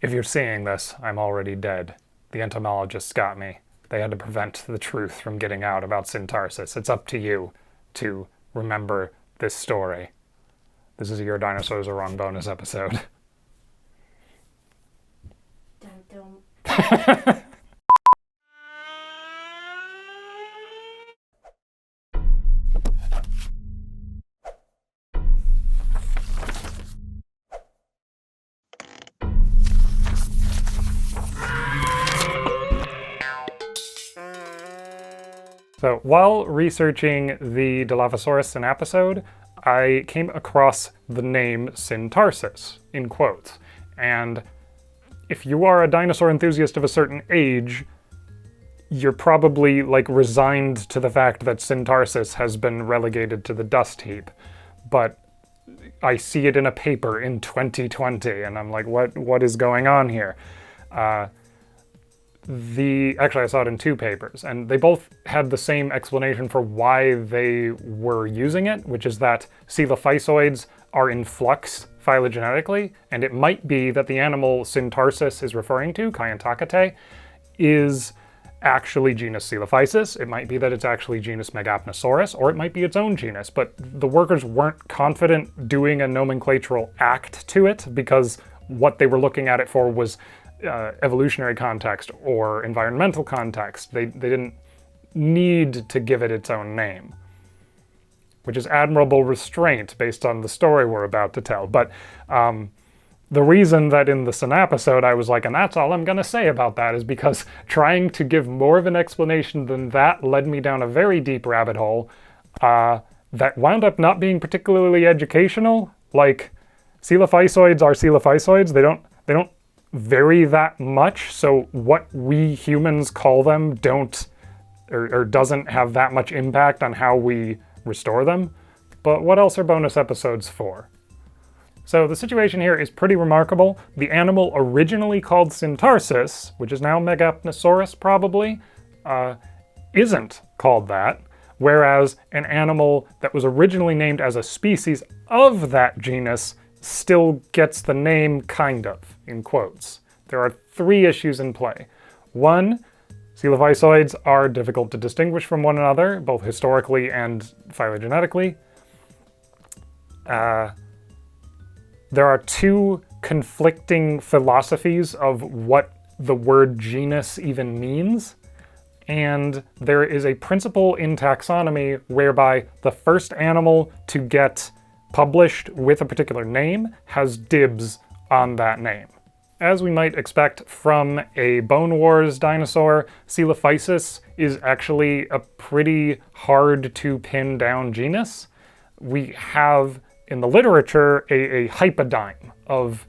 If you're seeing this, I'm already dead. The entomologists got me. They had to prevent the truth from getting out about Syntarsus. It's up to you to remember this story. This is a Your Dinosaurs Are Wrong bonus episode. Dun, dun. So while researching the Dilophosaurus episode, I came across the name Syntarsus, in quotes. And if you are a dinosaur enthusiast of a certain age, you're probably resigned to the fact that Syntarsus has been relegated to the dust heap. But I see it in a paper in 2020, and I'm like, what is going on here? Actually, I saw it in two papers, and they both had the same explanation for why they were using it, which is that coelophysoids are in flux phylogenetically, and it might be that the animal Syntarsus is referring to, Kayenta, is actually genus Coelophysis. It might be that it's actually genus Megapnosaurus, or it might be its own genus, but the workers weren't confident doing a nomenclatural act to it because what they were looking at it for was evolutionary context or environmental context. They didn't need to give it its own name, which is admirable restraint based on the story we're about to tell. But the reason that in the Sin episode I was like, and that's all I'm going to say about that, is because trying to give more of an explanation than that led me down a very deep rabbit hole that wound up not being particularly educational. Like, coelophysoids are coelophysoids. They don't vary that much, so what we humans call them doesn't have that much impact on how we restore them. But what else are bonus episodes for? So the situation here is pretty remarkable. The animal originally called Syntarsus, which is now Megapnosaurus probably, isn't called that, whereas an animal that was originally named as a species of that genus still gets the name, kind of, in quotes. There are three issues in play. One, coelophysoids are difficult to distinguish from one another, both historically and phylogenetically. There are two conflicting philosophies of what the word genus even means, and there is a principle in taxonomy whereby the first animal to get published with a particular name has dibs on that name. As we might expect from a Bone Wars dinosaur, Coelophysis is actually a pretty hard to pin down genus. We have in the literature a hypodyne of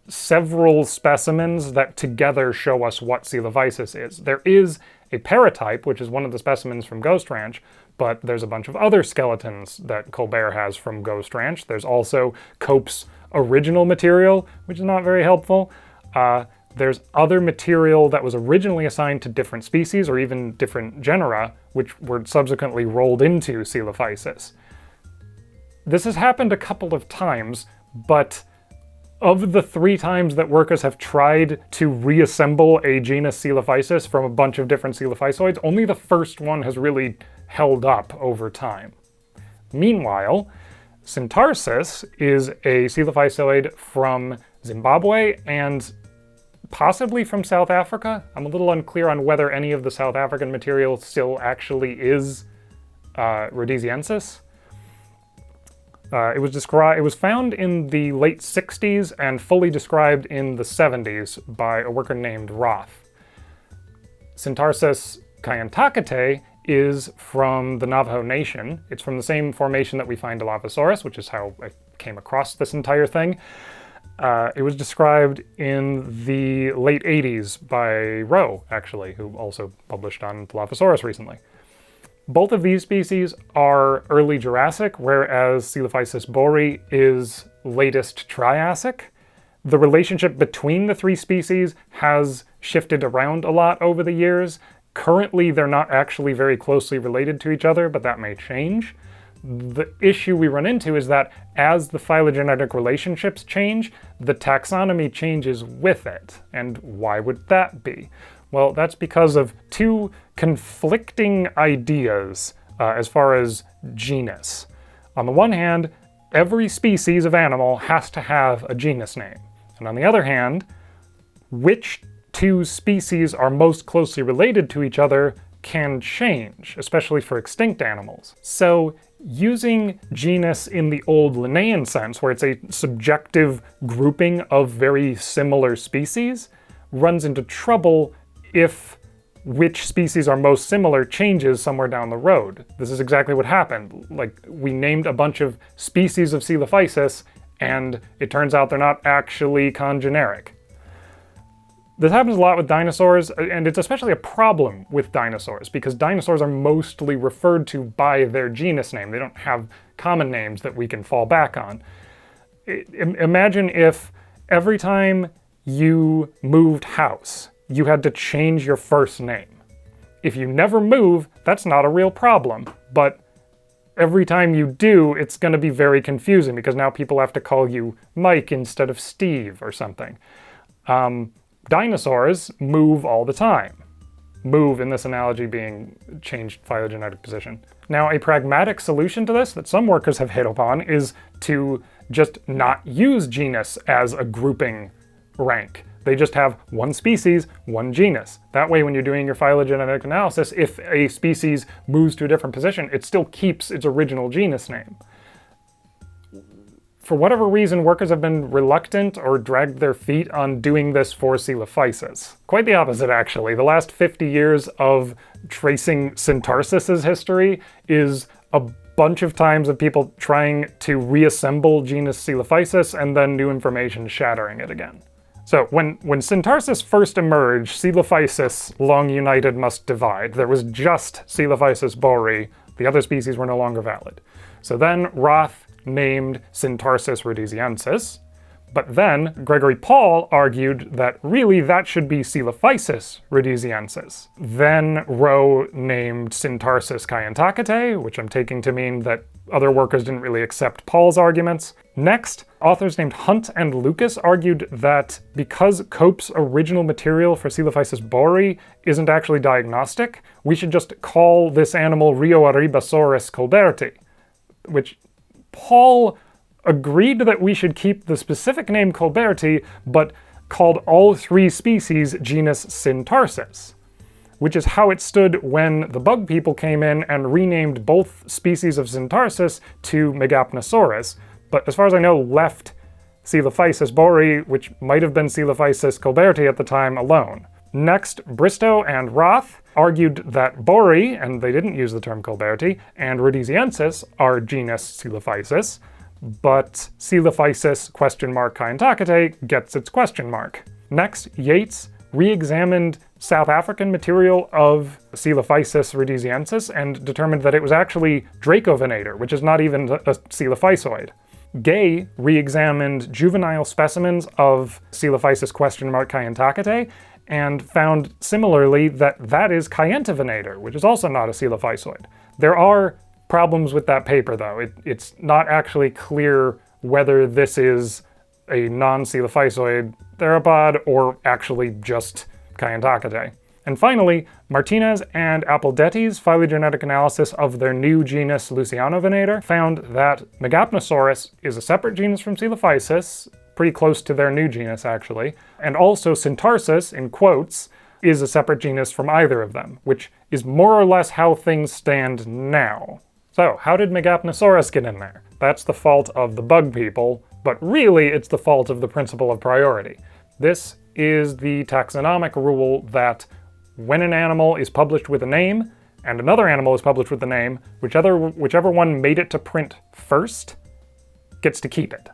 several specimens that together show us what Coelophysis is. There is a paratype, which is one of the specimens from Ghost Ranch, but there's a bunch of other skeletons that Colbert has from Ghost Ranch. There's also Cope's original material, which is not very helpful. There's other material that was originally assigned to different species or even different genera, which were subsequently rolled into Coelophysis. This has happened a couple of times, but of the 3 times that workers have tried to reassemble a genus Coelophysis from a bunch of different coelophysoids, only the first one has really held up over time. Meanwhile, Syntarsus is a coelophysoid from Zimbabwe and possibly from South Africa. I'm a little unclear on whether any of the South African material still actually is rhodesiensis. It was found in the late 60s and fully described in the 70s by a worker named Raath. Syntarsus Kayenta is from the Navajo Nation. It's from the same formation that we find Dilophosaurus, which is how I came across this entire thing. It was described in the late 80s by Rowe, actually, who also published on Dilophosaurus recently. Both of these species are early Jurassic, whereas Coelophysis bohri is latest Triassic. The relationship between the 3 species has shifted around a lot over the years. Currently, they're not actually very closely related to each other, but that may change. The issue we run into is that as the phylogenetic relationships change, the taxonomy changes with it. And why would that be? Well, that's because of two conflicting ideas as far as genus. On the one hand, every species of animal has to have a genus name. And on the other hand, which two species are most closely related to each other can change, especially for extinct animals. So using genus in the old Linnaean sense, where it's a subjective grouping of very similar species, runs into trouble if which species are most similar changes somewhere down the road. This is exactly what happened. Like, we named a bunch of species of Coelophysis, and it turns out they're not actually congeneric. This happens a lot with dinosaurs, and it's especially a problem with dinosaurs, because dinosaurs are mostly referred to by their genus name. They don't have common names that we can fall back on. Imagine if every time you moved house, you had to change your first name. If you never move, that's not a real problem, but every time you do, it's going to be very confusing, because now people have to call you Mike instead of Steve or something. Dinosaurs move all the time. Move, in this analogy, being changed phylogenetic position. Now, a pragmatic solution to this that some workers have hit upon is to just not use genus as a grouping rank. They just have one species, one genus. That way, when you're doing your phylogenetic analysis, if a species moves to a different position, it still keeps its original genus name. For whatever reason, workers have been reluctant or dragged their feet on doing this for Coelophysis. Quite the opposite, actually. The last 50 years of tracing Syntarsus's history is a bunch of times of people trying to reassemble genus Coelophysis and then new information shattering it again. So when Syntarsus first emerged, Coelophysis, long united must divide. There was just Coelophysis borii. The other species were no longer valid. So then Raath named Syntarsus rhodesiensis, but then Gregory Paul argued that really that should be Coelophysis rhodesiensis. Then Rowe named Syntarsus Kayenta, which I'm taking to mean that other workers didn't really accept Paul's arguments. Next, authors named Hunt and Lucas argued that because Cope's original material for Coelophysis borii isn't actually diagnostic, we should just call this animal Rioarribasaurus colberti, which Paul agreed that we should keep the specific name Colberti, but called all three species genus Syntarsus, which is how it stood when the bug people came in and renamed both species of Syntarsus to Megapnosaurus, but as far as I know, left Coelophysis borii, which might have been Coelophysis colberti at the time, alone. Next, Bristow and Raath argued that borii, and they didn't use the term colberti, and rhodesiensis are genus Coelophysis, but Coelophysis Kayenta gets its question mark. Next, Yates re-examined South African material of Coelophysis rhodesiensis and determined that it was actually Dracovenator, which is not even a Coelophysoid. Gay re-examined juvenile specimens of Coelophysis Kayenta and found similarly that that is Kayentavenator, which is also not a Coelophysoid. There are problems with that paper, though. It's not actually clear whether this is a non-Coelophysoid theropod or actually just Kayenta. And finally, Martinez and Appeldetti's phylogenetic analysis of their new genus Lucianovenator found that Megapnosaurus is a separate genus from Coelophysis, pretty close to their new genus actually, and also Syntarsus, in quotes, is a separate genus from either of them, which is more or less how things stand now. So, how did Megapnosaurus get in there? That's the fault of the bug people, but really it's the fault of the principle of priority. This is the taxonomic rule that when an animal is published with a name, and another animal is published with the name, whichever one made it to print first gets to keep it.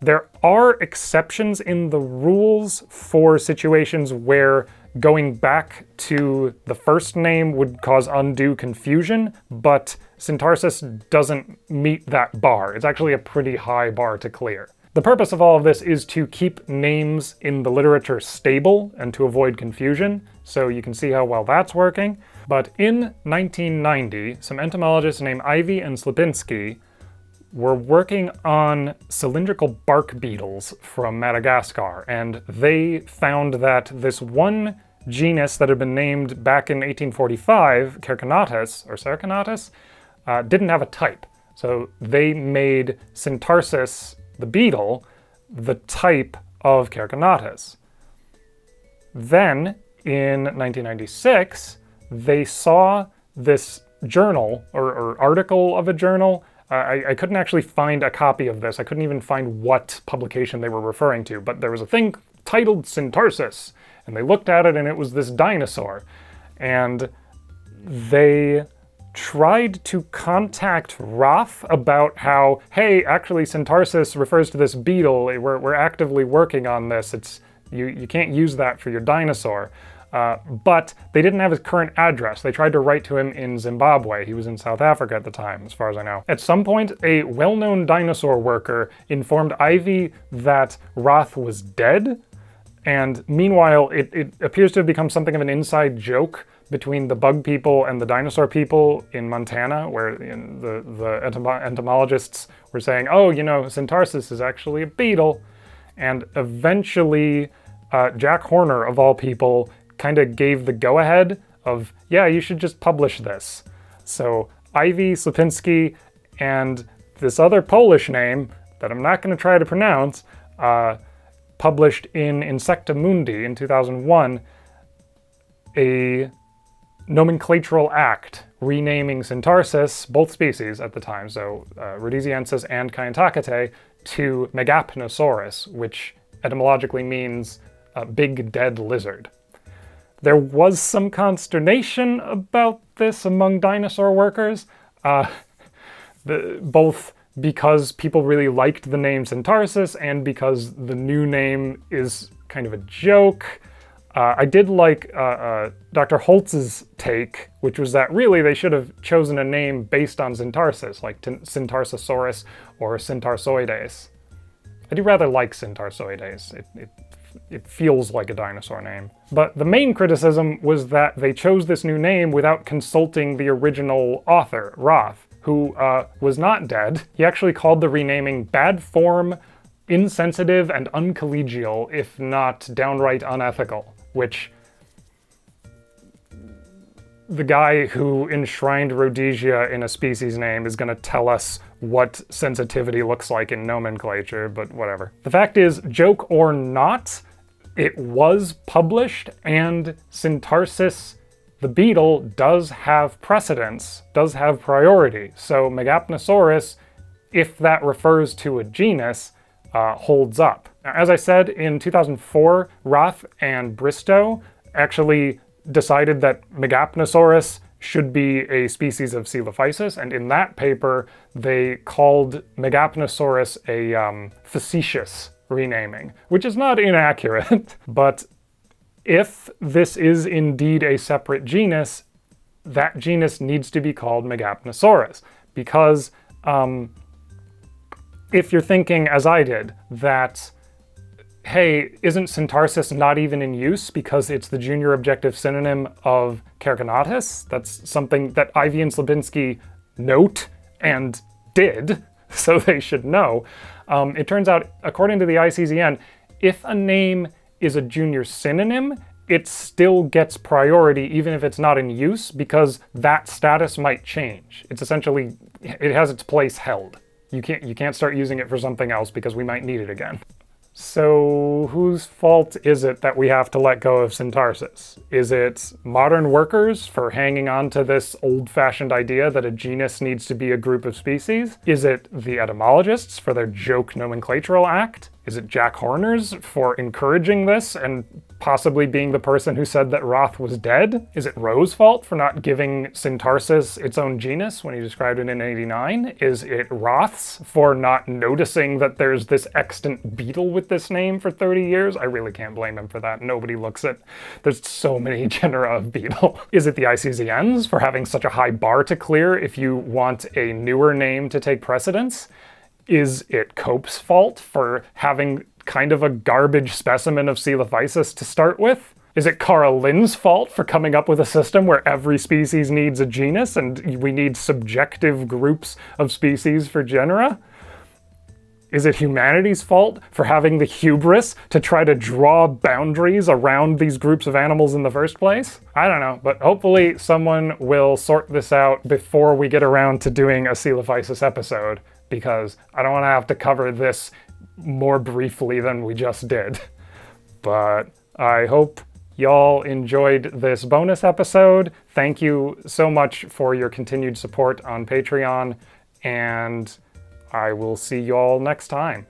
There are exceptions in the rules for situations where going back to the first name would cause undue confusion, but Syntarsus doesn't meet that bar. It's actually a pretty high bar to clear. The purpose of all of this is to keep names in the literature stable and to avoid confusion, so you can see how well that's working. But in 1990, some entomologists named Ivie and Slipinski were working on cylindrical bark beetles from Madagascar, and they found that this one genus that had been named back in 1845, Cerconatus, didn't have a type. So they made Syntarsus, the beetle, the type of Cerconatus. Then, in 1996, they saw this journal, or article of a journal. I couldn't actually find a copy of this. I couldn't even find what publication they were referring to, but there was a thing titled Syntarsus, and they looked at it and it was this dinosaur. And they tried to contact Raath about how, hey, actually Syntarsus refers to this beetle. We're actively working on this. You can't use that for your dinosaur. But they didn't have his current address. They tried to write to him in Zimbabwe. He was in South Africa at the time, as far as I know. At some point, a well-known dinosaur worker informed Ivie that Raath was dead. And meanwhile, it appears to have become something of an inside joke between the bug people and the dinosaur people in Montana, where the entomologists were saying, oh, Syntarsus is actually a beetle. And eventually, Jack Horner, of all people, kind of gave the go-ahead of, yeah, you should just publish this. So Ivie, Slipinski, and this other Polish name that I'm not going to try to pronounce, published in Insecta Mundi in 2001 a nomenclatural act renaming Syntarsus, both species at the time, so rhodesiensis and Kayenta, to Megapnosaurus, which etymologically means big dead lizard. There was some consternation about this among dinosaur workers, both because people really liked the name Syntarsus and because the new name is kind of a joke. I did like Dr. Holtz's take, which was that really they should have chosen a name based on Syntarsus, like Syntarsosaurus or Syntarsoides. I do rather like Syntarsoides. It feels like a dinosaur name. But the main criticism was that they chose this new name without consulting the original author, Raath, who was not dead. He actually called the renaming bad form, insensitive, and uncollegial, if not downright unethical, which the guy who enshrined Rhodesia in a species name is going to tell us what sensitivity looks like in nomenclature, but whatever. The fact is, joke or not, it was published, and Syntarsus, the beetle, does have precedence, does have priority. So Megapnosaurus, if that refers to a genus, holds up. Now, as I said, in 2004, Raath and Bristow actually decided that Megapnosaurus should be a species of Coelophysis, and in that paper, they called Megapnosaurus a facetious renaming, which is not inaccurate, but if this is indeed a separate genus, that genus needs to be called Megapnosaurus, because if you're thinking, as I did, that hey, isn't Syntarsus not even in use because it's the junior objective synonym of Cerconatus? That's something that Ivie and Slipinski note and did, so they should know. It turns out, according to the ICZN, if a name is a junior synonym, it still gets priority even if it's not in use, because that status might change. It's essentially, it has its place held. You can't start using it for something else because we might need it again. So whose fault is it that we have to let go of Syntarsus? Is it modern workers for hanging on to this old-fashioned idea that a genus needs to be a group of species? Is it the etymologists for their joke nomenclatural act? Is it Jack Horner's for encouraging this and possibly being the person who said that Raath was dead? Is it Rowe's fault for not giving Syntarsus its own genus when he described it in 89? Is it Raath's for not noticing that there's this extant beetle with this name for 30 years? I really can't blame him for that. Nobody looks at... There's so many genera of beetle. Is it the ICZN's for having such a high bar to clear if you want a newer name to take precedence? Is it Cope's fault for having kind of a garbage specimen of Coelophysis to start with? Is it Carl Lin's fault for coming up with a system where every species needs a genus and we need subjective groups of species for genera? Is it humanity's fault for having the hubris to try to draw boundaries around these groups of animals in the first place? I don't know, but hopefully someone will sort this out before we get around to doing a Coelophysis episode, because I don't want to have to cover this more briefly than we just did. But I hope y'all enjoyed this bonus episode. Thank you so much for your continued support on Patreon, and I will see y'all next time.